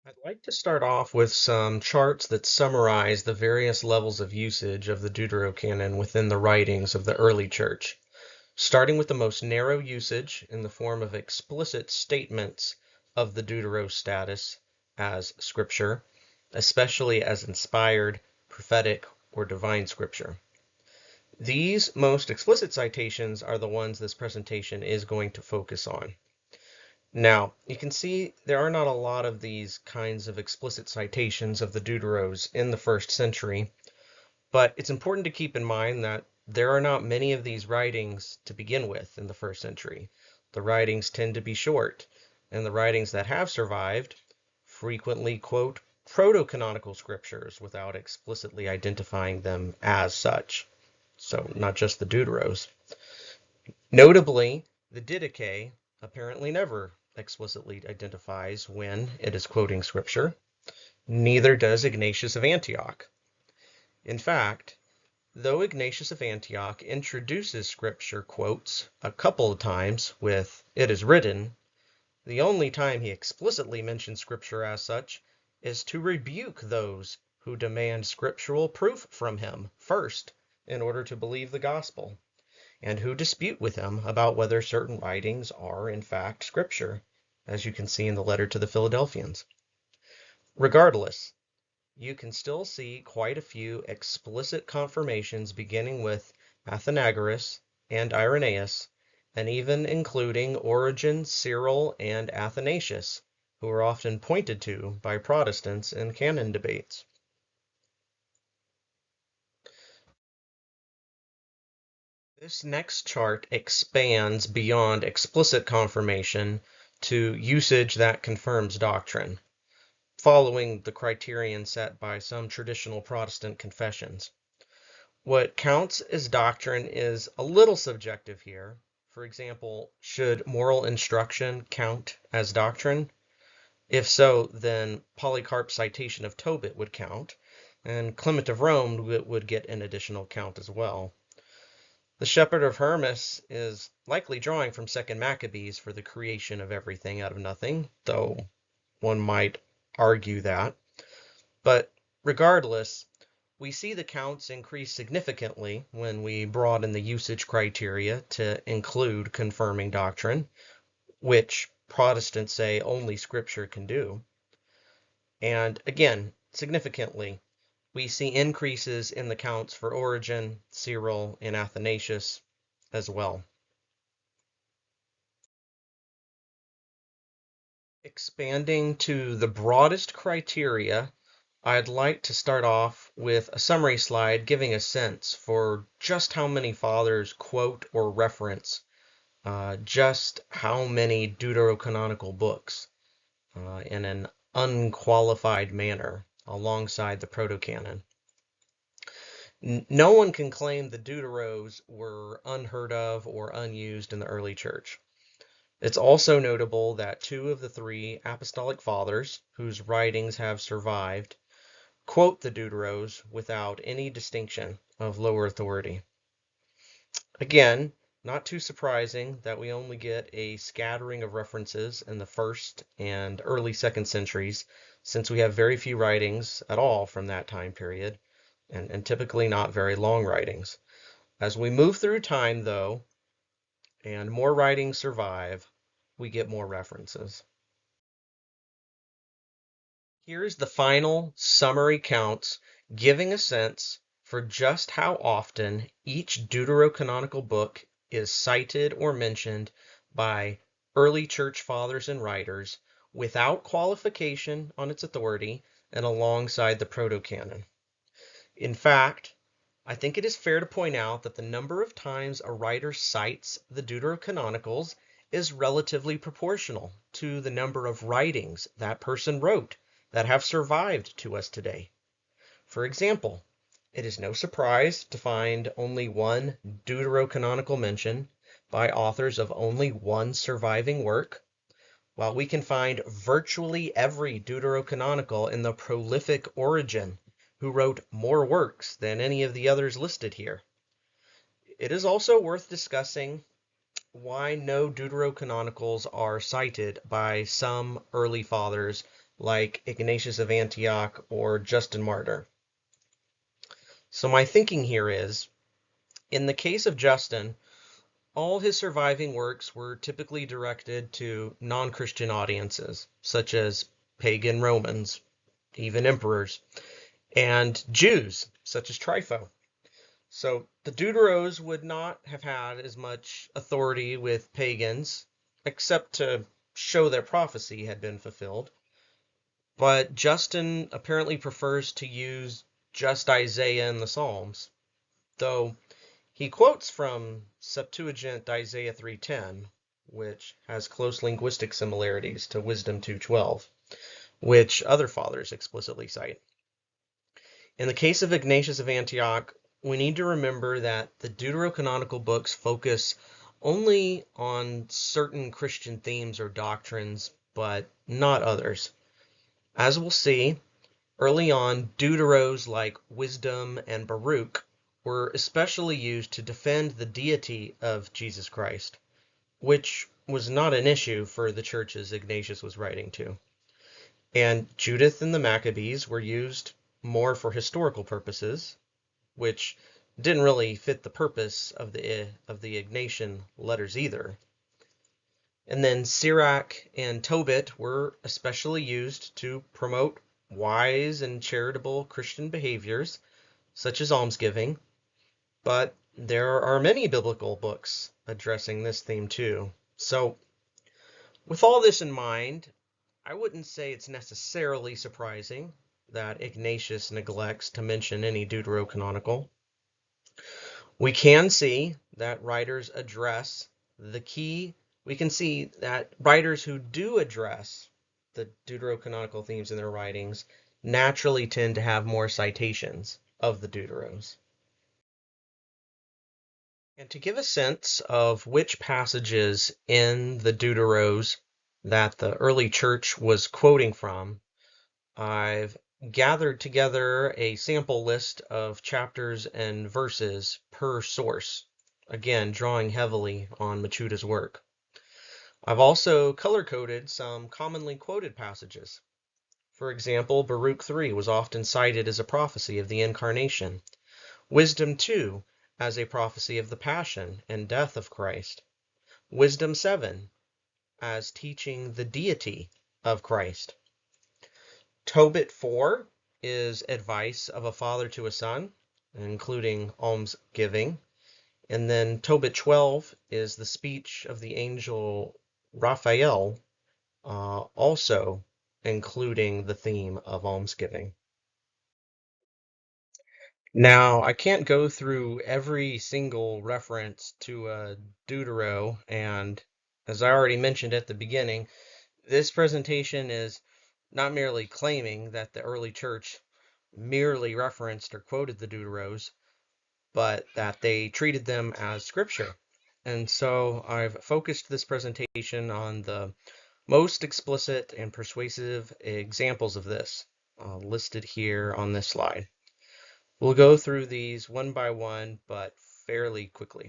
I'd like to start off with some charts that summarize the various levels of usage of the Deuterocanon within the writings of the early church, starting with the most narrow usage in the form of explicit statements of the Deuterostatus as scripture, especially as inspired, prophetic, or divine scripture. These most explicit citations are the ones this presentation is going to focus on. Now, you can see there are not a lot of these kinds of explicit citations of the Deuteros in the first century, but it's important to keep in mind that there are not many of these writings to begin with in the first century. The writings tend to be short, and the writings that have survived frequently quote proto-canonical scriptures without explicitly identifying them as such. So, not just the Deuteros. Notably, the Didache apparently never explicitly identifies when it is quoting scripture. Neither does Ignatius of Antioch. In fact, though Ignatius of Antioch introduces scripture quotes a couple of times with "it is written," the only time he explicitly mentions scripture as such is to rebuke those who demand scriptural proof from him first in order to believe the gospel, and who dispute with him about whether certain writings are in fact scripture, as you can see in the letter to the Philadelphians. Regardless, you can still see quite a few explicit confirmations beginning with Athenagoras and Irenaeus, and even including Origen, Cyril, and Athanasius, who are often pointed to by Protestants in canon debates. This next chart expands beyond explicit confirmation to usage that confirms doctrine, following the criterion set by some traditional Protestant confessions. What counts as doctrine is a little subjective here. For example, should moral instruction count as doctrine? If so, then Polycarp's citation of Tobit would count, and Clement of Rome would get an additional count as well. The Shepherd of Hermas is likely drawing from 2nd Maccabees for the creation of everything out of nothing, though one might argue that. But regardless, we see the counts increase significantly when we broaden the usage criteria to include confirming doctrine, which Protestants say only Scripture can do. And again, significantly, we see increases in the counts for Origen, Cyril, and Athanasius as well. Expanding to the broadest criteria, I'd like to start off with a summary slide giving a sense for just how many fathers quote or reference just how many deuterocanonical books in an unqualified manner alongside the proto-canon. No one can claim the Deuteros were unheard of or unused in the early church. It's also notable that 2 of the 3 apostolic fathers, whose writings have survived, quote the Deuteros without any distinction of lower authority. Again, not too surprising that we only get a scattering of references in the 1st and early 2nd centuries, since we have very few writings at all from that time period, and typically not very long writings. As we move through time, though, and more writings survive, we get more references. Here's the final summary counts, giving a sense for just how often each deuterocanonical book is cited or mentioned by early church fathers and writers without qualification on its authority and alongside the proto-canon. In fact, I think it is fair to point out that the number of times a writer cites the deuterocanonicals is relatively proportional to the number of writings that person wrote that have survived to us today. For example, it is no surprise to find only one deuterocanonical mention by authors of only one surviving work, while we can find virtually every deuterocanonical in the prolific Origen, who wrote more works than any of the others listed here. It is also worth discussing why no deuterocanonicals are cited by some early fathers like Ignatius of Antioch or Justin Martyr. So my thinking here is, in the case of Justin, all his surviving works were typically directed to non-Christian audiences, such as pagan Romans, even emperors, and Jews, such as Trypho. So the Deuteros would not have had as much authority with pagans, except to show that prophecy had been fulfilled. But Justin apparently prefers to use just Isaiah and the Psalms, though he quotes from Septuagint Isaiah 3:10, which has close linguistic similarities to Wisdom 2:12, which other fathers explicitly cite. In the case of Ignatius of Antioch, we need to remember that the deuterocanonical books focus only on certain Christian themes or doctrines, but not others. As we'll see, early on, deuteros like Wisdom and Baruch were especially used to defend the deity of Jesus Christ, which was not an issue for the churches Ignatius was writing to. And Judith and the Maccabees were used more for historical purposes, which didn't really fit the purpose of the Ignatian letters either. And then Sirach and Tobit were especially used to promote wise and charitable Christian behaviors, such as almsgiving, but there are many biblical books addressing this theme too. So, with all this in mind, I wouldn't say it's necessarily surprising that Ignatius neglects to mention any deuterocanonical. We can see that writers address the key. We can see that writers who do address the deuterocanonical themes in their writings naturally tend to have more citations of the deuteros. And to give a sense of which passages in the deuteros that the early church was quoting from, I've gathered together a sample list of chapters and verses per source, again, drawing heavily on Machuda's work. I've also color-coded some commonly quoted passages. For example, Baruch 3 was often cited as a prophecy of the Incarnation, Wisdom 2 as a prophecy of the Passion and death of Christ, Wisdom 7 as teaching the deity of Christ, Tobit 4 is advice of a father to a son, including almsgiving. And then Tobit 12 is the speech of the angel Raphael, also including the theme of almsgiving. Now, I can't go through every single reference to a Deutero, and as I already mentioned at the beginning, this presentation is not merely claiming that the early church merely referenced or quoted the Deuteros, but that they treated them as scripture. And so I've focused this presentation on the most explicit and persuasive examples of this, listed here on this slide. We'll go through these one by one, but fairly quickly.